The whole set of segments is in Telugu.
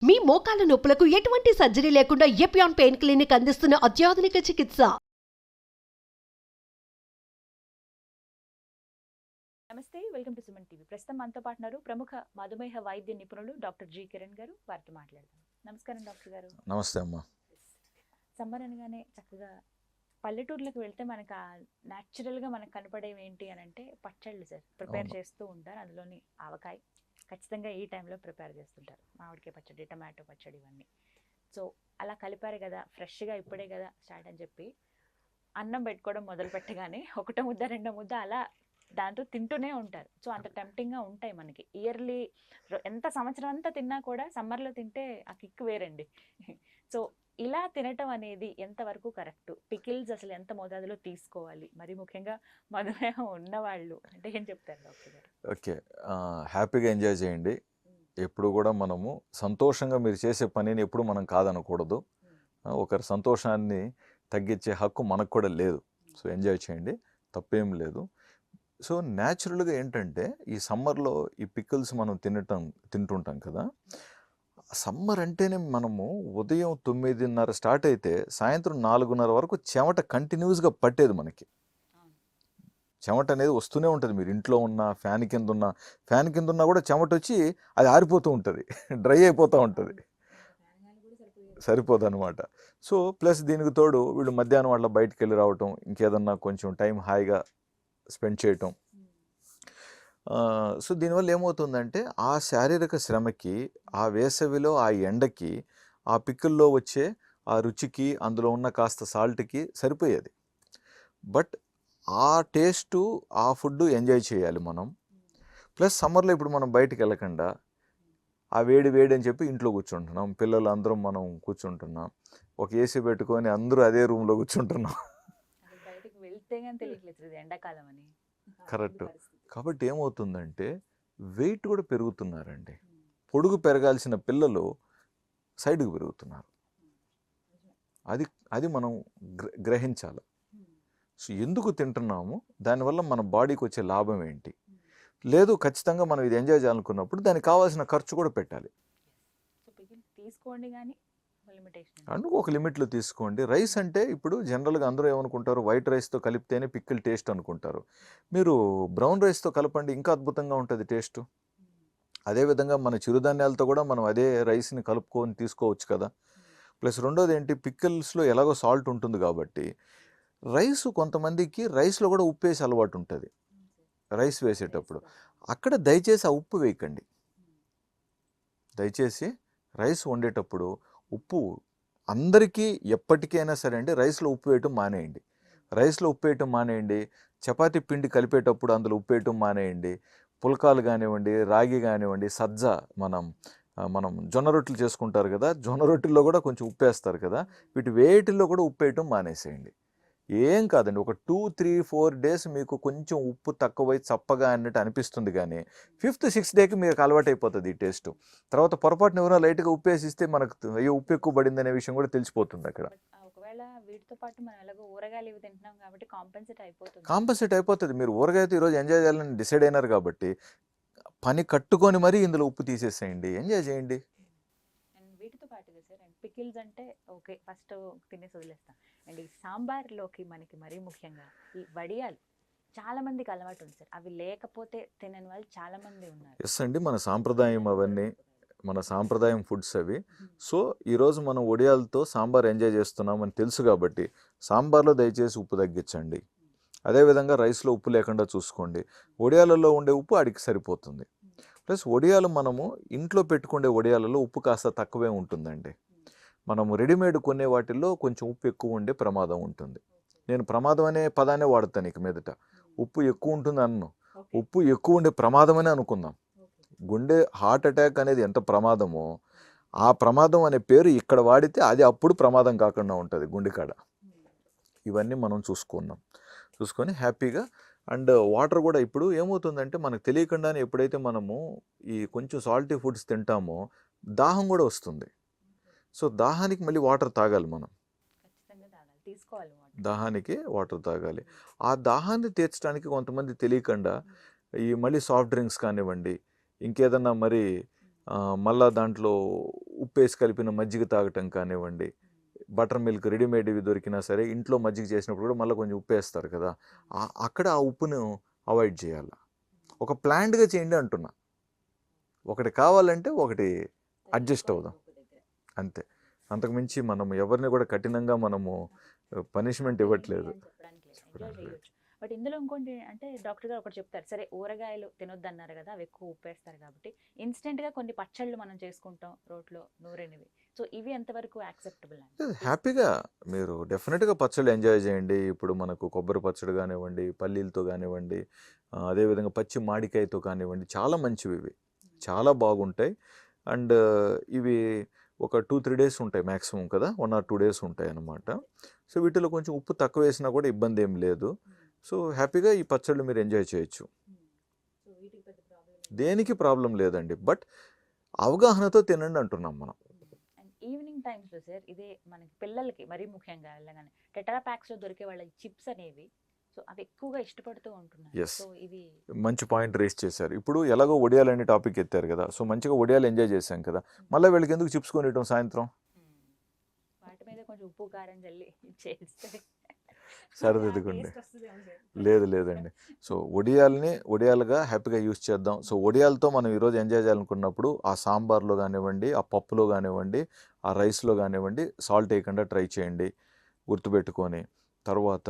మీ మోకాల నొప్పులకు ఎటువంటి సర్జరీ లేకుండా ఎపియాన్ పెయిన్ క్లినిక్ అందిస్తున్న అత్యాధునిక చికిత్స. నమస్తే, వెల్కమ్ టు సుమన్ టీవీ. ప్రస్తుతం మనతో పాటున్నారు ప్రముఖ మధుమేహ వైద్య నిపుణులు డాక్టర్ జి కిరణ్ గారు. వారితో మాట్లాడదాం. నమస్కారం డాక్టర్ గారు. నమస్తే అమ్మా. సమ్మర్ అనగానే చక్కగా పల్లెటూర్లకు వెళ్తే మనకు న్యాచురల్గా మనకు కనపడేవి ఏంటి అని అంటే పచ్చళ్ళు సార్ ప్రిపేర్ చేస్తూ ఉంటారు. అందులోని ఆవకాయ ఖచ్చితంగా ఈ టైంలో ప్రిపేర్ చేస్తుంటారు. మామిడికాయ పచ్చడి, టమాటో పచ్చడి, ఇవన్నీ. సో అలా కలిపారు కదా, ఫ్రెష్గా ఇప్పుడే కదా స్టార్ట్ అని చెప్పి అన్నం పెట్టుకోవడం మొదలు పెట్టగానే ఒకటో ముద్ద రెండో ముద్ద అలా దాంతో తింటూనే ఉంటారు. సో అంత టెంప్టింగ్గా ఉంటాయి మనకి. ఇయర్లీ ఎంత సంవత్సరం అంతా తిన్నా కూడా సమ్మర్లో తింటే ఆ కిక్ వేరండి. సో ఇలా తినటం అనేది ఎంతవరకు కరెక్ట్? పికిల్స్ అసలు ఎంత మోతాదులో తీసుకోవాలి? మరి ముఖ్యంగా మధుమేహం ఉన్నవాళ్ళు అంటే ఏం చెప్తారు డాక్టర్ గారు? ఓకే, హ్యాపీగా ఎంజాయ్ చేయండి. ఎప్పుడు కూడా మనము సంతోషంగా మీరు చేసే పనిని ఎప్పుడు మనం కాదనకూడదు. ఒకరి సంతోషాన్ని తగ్గించే హక్కు మనకు కూడా లేదు. సో ఎంజాయ్ చేయండి, తప్పేం లేదు. సో న్యాచురల్గా ఏంటంటే ఈ సమ్మర్లో ఈ పికిల్స్ మనం తింటుంటాం కదా. సమ్మర్ అంటేనే మనము ఉదయం 9:30 స్టార్ట్ అయితే సాయంత్రం 4:30 వరకు చెమట కంటిన్యూస్గా పట్టేది మనకి. చెమట అనేది వస్తూనే ఉంటుంది. మీరు ఇంట్లో ఉన్న ఫ్యాన్ కింద ఉన్నా కూడా చెమట వచ్చి అది ఆరిపోతూ ఉంటుంది, డ్రై అయిపోతూ ఉంటుంది, సరిపోదు అనమాట. సో ప్లస్ దీనికి తోడు వీళ్ళు మధ్యాహ్నం వాళ్ళ బయటికి వెళ్ళి రావటం, ఇంకేదన్నా కొంచెం టైం హాయిగా స్పెండ్ చేయటం. సో దీనివల్ల ఏమవుతుందంటే ఆ శారీరక శ్రమకి, ఆ వేసవిలో ఆ ఎండకి, ఆ పిక్కుల్లో వచ్చే ఆ రుచికి, అందులో ఉన్న కాస్త సాల్ట్కి సరిపోయేది. బట్ ఆ టేస్టు, ఆ ఫుడ్ ఎంజాయ్ చేయాలి మనం. ప్లస్ సమ్మర్లో ఇప్పుడు మనం బయటికి వెళ్ళకుండా ఆ వేడి అని చెప్పి ఇంట్లో కూర్చుంటున్నాం. పిల్లలు అందరం మనం కూర్చుంటున్నాం, ఒక ఏసీ పెట్టుకొని అందరూ అదే రూమ్లో కూర్చుంటున్నాం. కరెక్ట్. కాబట్టి ఏమవుతుందంటే వెయిట్ కూడా పెరుగుతున్నారండి. పొడుగు పెరగాల్సిన పిల్లలు సైడ్కి పెరుగుతున్నారు. అది మనం గ్రహించాలి. సో ఎందుకు తింటున్నాము, దానివల్ల మన బాడీకి వచ్చే లాభం ఏంటి? లేదు ఖచ్చితంగా మనం ఇది ఎంజాయ్ చేయాలనుకున్నప్పుడు దానికి కావాల్సిన ఖర్చు కూడా పెట్టాలి. తీసుకోండి కానీ అందుకు ఒక లిమిట్లో తీసుకోండి. రైస్ అంటే ఇప్పుడు జనరల్గా అందరూ ఏమనుకుంటారు, వైట్ రైస్తో కలిపితేనే పికిల్ టేస్ట్ అనుకుంటారు. మీరు బ్రౌన్ రైస్తో కలపండి, ఇంకా అద్భుతంగా ఉంటుంది టేస్ట్. అదేవిధంగా మన చిరుధాన్యాలతో కూడా మనం అదే రైస్ని కలుపుకొని తీసుకోవచ్చు కదా. ప్లస్ రెండోది ఏంటి, పికిల్స్లో ఎలాగో సాల్ట్ ఉంటుంది కాబట్టి రైస్ కొంతమందికి రైస్లో కూడా ఉప్పు వేసి అలవాటు ఉంటుంది. రైస్ వేసేటప్పుడు అక్కడ దయచేసి ఆ ఉప్పు వేయకండి. దయచేసి రైస్ వండేటప్పుడు ఉప్పు అందరికీ ఎప్పటికైనా సరే అండి రైస్లో ఉప్పు వేయటం మానేయండి. చపాతీ పిండి కలిపేటప్పుడు అందులో ఉప్పు వేయటం మానేయండి. పుల్కాలు కానివ్వండి, రాగి కానివ్వండి, సజ్జ మనం జొన్న రొట్టెలు చేసుకుంటారు కదా, జొన్న రొట్టెల్లో కూడా కొంచెం ఉప్పు వేస్తారు కదా, వేటిల్లో కూడా ఉప్పు వేయటం మానేసేయండి. ఏం కాదండి, ఒక 2-3-4 డేస్ మీకు కొంచెం ఉప్పు తక్కువై చప్పగా అన్నట్టు అనిపిస్తుంది, కానీ 5th 6th డేకి మీకు అలవాటు అయిపోతుంది ఈ టేస్ట్. తర్వాత పొరపాటున ఎవరైనా లైట్గా ఉప్పు వేసిస్తే మనకు అయ్యో ఉప్పు ఎక్కువ పడింది అనే విషయం కూడా తెలిసిపోతుంది అక్కడ. ఒకవేళ వీటితో పాటు మనం ఎలాగో ఊరగాయలు ఇవి తింటున్నాం కాబట్టి కాంపెన్సేట్ అయిపోతుంది. మీరు ఊరగాయతో ఈరోజు ఎంజాయ్ చేయాలని డిసైడ్ అయినారు కాబట్టి పని కట్టుకొని మరీ ఇందులో ఉప్పు తీసేసేయండి, ఎంజాయ్ చేయండి. వీటితో పాటుగా సార్ పికిల్స్ అంటే ఓకే, ఫస్ట్ తినేసి వదిలేస్తాం. అండ్ ఈ సాంబార్లోకి మనకి మరీ ముఖ్యంగా ఈ వడియాలు చాలా మందికి అలవాటు ఉంది సార్. అవి లేకపోతే తినని వాళ్ళు చాలా మంది ఉన్నారు. ఎస్ అండి, మన సాంప్రదాయం అవన్నీ, మన సాంప్రదాయం ఫుడ్స్ అవి. సో ఈరోజు మనం వడియాలతో సాంబార్ ఎంజాయ్ చేస్తున్నామని తెలుసు కాబట్టి సాంబార్లో దయచేసి ఉప్పు తగ్గించండి. అదేవిధంగా రైస్లో ఉప్పు లేకుండా చూసుకోండి. వడియాలలో ఉండే ఉప్పు అడిగి సరిపోతుంది. ప్లస్ వడియాలు మనము ఇంట్లో పెట్టుకునే వడియాలలో ఉప్పు కాస్త తక్కువే ఉంటుందండి. మనము రెడీమేడ్ కొనే వాటిల్లో కొంచెం ఉప్పు ఎక్కువ ఉండే ప్రమాదం ఉంటుంది. నేను ప్రమాదం అనే పదాన్ని వాడతాను ఇక మీదట. ఉప్పు ఎక్కువ ఉంటుంది అన్ను, ఉప్పు ఎక్కువ ఉండే ప్రమాదం అని అనుకుందాం. గుండె హార్ట్ అటాక్ అనేది ఎంత ప్రమాదమో, ఆ ప్రమాదం అనే పేరు ఇక్కడ వాడితే అది అప్పుడు ప్రమాదం కాకుండా ఉంటుంది గుండెకాడ. ఇవన్నీ మనం చూసుకొని హ్యాపీగా. అండ్ వాటర్ కూడా ఇప్పుడు ఏమవుతుందంటే మనకు తెలియకుండానే ఎప్పుడైతే మనము ఈ కొంచెం సాల్టీ ఫుడ్స్ తింటామో దాహం కూడా వస్తుంది. సో దాహానికి మళ్ళీ వాటర్ తాగాలి మనం. దాహానికి వాటర్ తాగాలి. ఆ దాహాన్ని తీర్చడానికి కొంతమంది తెలియకుండా ఈ మళ్ళీ సాఫ్ట్ డ్రింక్స్ కానివ్వండి, ఇంకేదన్నా మరి మళ్ళా దాంట్లో ఉప్పేసి కలిపిన మజ్జిగ తాగటం కానివ్వండి, బటర్ మిల్క్ రెడీమేడ్ ఇవి దొరికినా సరే ఇంట్లో మజ్జిగ చేసినప్పుడు కూడా మళ్ళీ కొంచెం ఉప్పు వేస్తారు కదా, అక్కడ ఆ ఉప్పును అవాయిడ్ చేయాలి. ఒక ప్లాన్డ్గా చేయండి అంటున్నా. ఒకటి కావాలంటే ఒకటి అడ్జస్ట్ అవుదాం అంతే. అంతకుమించి మనం ఎవరిని కూడా కఠినంగా మనము పనిష్మెంట్ ఇవ్వట్లేదు. ఎంజాయ్ చేయొచ్చు. బట్ ఇందులో ఇంకోటి అంటే డాక్టర్ గారు ఒకటి చెప్తారు, సరే ఊరగాయలు తినొద్దు అన్నారు కదా, అవి ఎక్కువ ఉప్పేస్తారు కాబట్టి ఇన్స్టెంట్గా కొన్ని పచ్చళ్ళు మనం చేసుకుంటాం రోట్లో నూరెనివి. సో ఇవి ఎంతవరకు యాక్సెప్టబుల్ అండి? హ్యాపీగా మీరు డెఫినెట్గా పచ్చళ్ళు ఎంజాయ్ చేయండి. ఇప్పుడు మనకు కొబ్బరి పచ్చడి కానివ్వండి, పల్లీలతో కానివ్వండి, అదేవిధంగా పచ్చి మామిడికాయతో కానివ్వండి, చాలా మంచివి ఇవి, చాలా బాగుంటాయి. అండ్ ఇవి ఒక 2-3 డేస్ ఉంటాయి మ్యాక్సిమం కదా, 1 or 2 days ఉంటాయి అన్నమాట. సో వీటిలో కొంచెం ఉప్పు తక్కువ వేసినా కూడా ఇబ్బంది ఏం లేదు. సో హ్యాపీగా ఈ పచ్చళ్ళు మీరు ఎంజాయ్ చేయొచ్చు, దేనికి ప్రాబ్లం లేదండి. బట్ అవగాహనతో తినండి అంటున్నాం మనం. అండ్ ఈవినింగ్ టైమ్స్లో సార్ ఇదే మనకి పిల్లలకి మరీ ముఖ్యంగా వెళ్ళగానే టెట్రా ప్యాక్స్లో దొరికే వాళ్ళ చిప్స్ అనేవి, సో అవి ఎక్కువగా ఇష్టపడుతూ ఉంటున్నారు. Yes. సో ఇవి మంచి పాయింట్ రేస్ చేశారు. ఇప్పుడు ఎలాగో ఒడియాలని టాపిక్ ఎత్తారు కదా, సో మంచిగా ఒడియాలు ఎంజాయ్ చేశాం కదా, మళ్ళీ వీళ్ళకి ఎందుకు చిప్స్ కొనియటం సాయంత్రం? వాటి మీద కొంచెం ఉప్పు కారం జల్లి చేస్తే సరిదిద్దుకోండి. taste వస్తుందేమో సార్. లేదండి. సో ఒడియాలుగా హ్యాపీగా యూస్ చేద్దాం. సో ఒడియాలతో మనం ఈరోజు ఎంజాయ్ చేయాలనుకున్నప్పుడు ఆ సాంబార్లో కానివ్వండి, ఆ పప్పులో కానివ్వండి, ఆ రైస్లో కానివ్వండి, సాల్ట్ వేయకుండా ట్రై చేయండి గుర్తుపెట్టుకొని. తర్వాత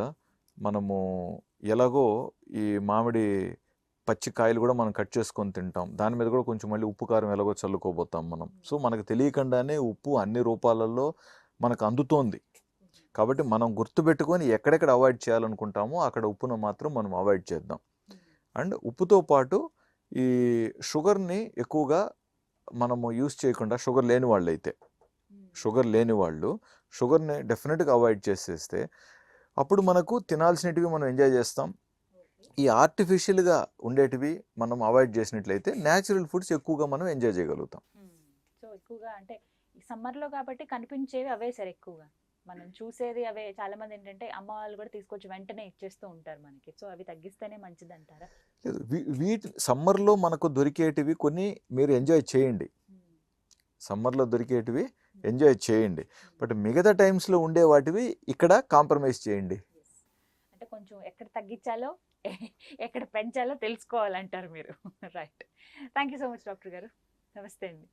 మనము ఎలాగో ఈ మామిడి పచ్చి కాయలు కూడా మనం కట్ చేసుకొని తింటాం, దాని మీద కూడా కొంచెం మళ్ళీ ఉప్పు కారం ఎలాగో చల్లుకోబోతాం మనం. సో మనకు తెలియకుండానే ఉప్పు అన్ని రూపాలలో మనకు అందుతోంది. కాబట్టి మనం గుర్తుపెట్టుకొని ఎక్కడెక్కడ అవాయిడ్ చేయాలనుకుంటామో అక్కడ ఉప్పును మాత్రం మనం అవాయిడ్ చేద్దాం. అండ్ ఉప్పుతో పాటు ఈ షుగర్ని ఎక్కువగా మనము యూస్ చేయకుండా, షుగర్ లేని వాళ్ళు అయితే, షుగర్ లేని వాళ్ళు షుగర్ని డెఫినెట్గా అవాయిడ్ చేసేస్తే అప్పుడు మనకు తినాల్సినటివి మనం ఎంజాయ్ చేస్తాం. ఈ ఆర్టిఫిషియల్గా ఉండేటివి మనం అవాయిడ్ చేసినట్లయితే న్యాచురల్ ఫుడ్స్ ఎక్కువగా మనం ఎంజాయ్ చేయగలుగుతాం. సో ఎక్కువగా అంటే ఈ సమ్మర్లో కాబట్టి కనిపించేవి అవే సార్, ఎక్కువగా మనం చూసేది అవే. చాలా మంది ఏంటంటే అమ్మ వాళ్ళు కూడా తీసుకొచ్చి వెంటనే ఇచ్చేస్తూ ఉంటారు మనకి, సో అవి తగ్గిస్తేనే మంచిది అంటారా? లేదు, వీటి సమ్మర్లో మనకు దొరికేటివి కొన్ని మీరు ఎంజాయ్ చేయండి, సమ్మర్లో దొరికేటివి ఎంజాయ్ చేయండి. బట్ మిగతా టైమ్స్లో ఉండే వాటివి ఇక్కడ కాంప్రమైజ్ చేయండి. అంటే కొంచెం ఎక్కడ తగ్గించాలో ఎక్కడ పెంచాలో తెలుసుకోవాలంటారు మీరు. Right. Thank you so much doctor గారు. నమస్తే అండి.